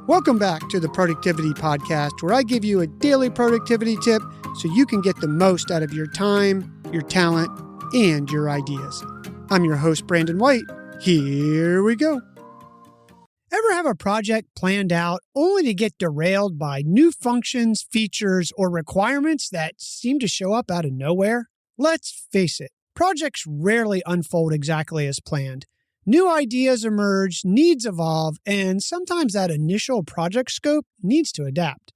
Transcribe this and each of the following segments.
Welcome back to the Productivity Podcast, where I give you a daily productivity tip so you can get the most out of your time, your talent, and your ideas. I'm your host, Brandon White. Here we go. Ever have a project planned out only to get derailed by new functions, features, or requirements that seem to show up out of nowhere? Let's face it, projects rarely unfold exactly as planned. New ideas emerge, needs evolve, and sometimes that initial project scope needs to adapt.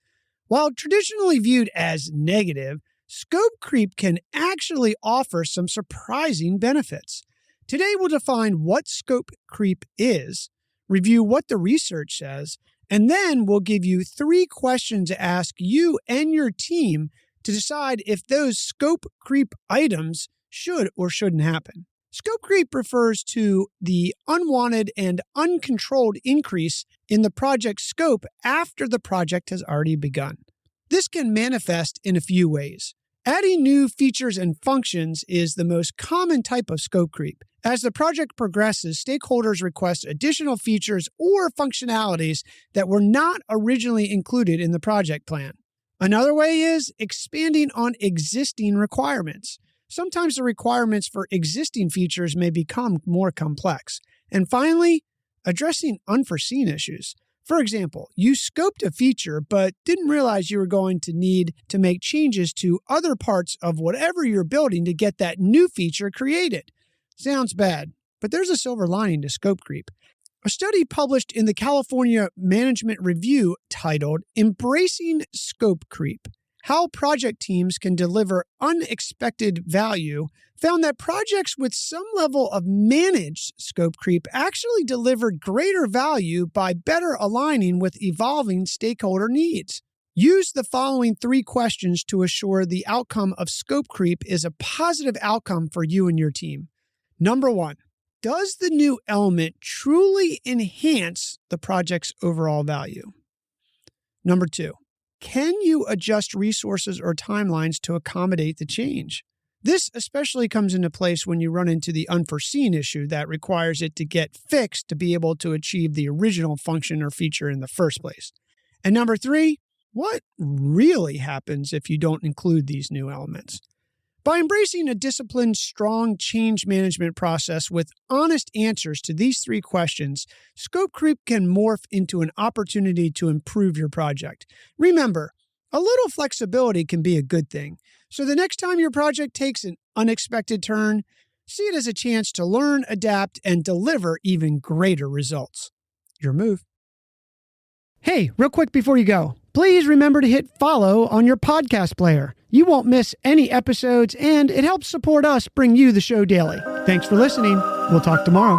While traditionally viewed as negative, scope creep can actually offer some surprising benefits. Today we'll define what scope creep is, review what the research says, and then we'll give you 3 questions to ask you and your team to decide if those scope creep items should or shouldn't happen. Scope creep refers to the unwanted and uncontrolled increase in the project scope after the project has already begun. This can manifest in a few ways. Adding new features and functions is the most common type of scope creep. As the project progresses, stakeholders request additional features or functionalities that were not originally included in the project plan. Another way is expanding on existing requirements. Sometimes the requirements for existing features may become more complex. And finally, addressing unforeseen issues. For example, you scoped a feature but didn't realize you were going to need to make changes to other parts of whatever you're building to get that new feature created. Sounds bad, but there's a silver lining to scope creep. A study published in the California Management Review titled "Embracing Scope Creep: How Project Teams Can Deliver Unexpected Value" found that projects with some level of managed scope creep actually delivered greater value by better aligning with evolving stakeholder needs. Use the following 3 questions to assure the outcome of scope creep is a positive outcome for you and your team. Number 1, does the new element truly enhance the project's overall value? Number 2, can you adjust resources or timelines to accommodate the change? This especially comes into place when you run into the unforeseen issue that requires it to get fixed to be able to achieve the original function or feature in the first place. And number 3, what really happens if you don't include these new elements? By embracing a disciplined, strong change management process with honest answers to these 3 questions, scope creep can morph into an opportunity to improve your project. Remember, a little flexibility can be a good thing. So the next time your project takes an unexpected turn, see it as a chance to learn, adapt, and deliver even greater results. Your move. Hey, real quick before you go, please remember to hit follow on your podcast player. You won't miss any episodes, and it helps support us bring you the show daily. Thanks for listening. We'll talk tomorrow.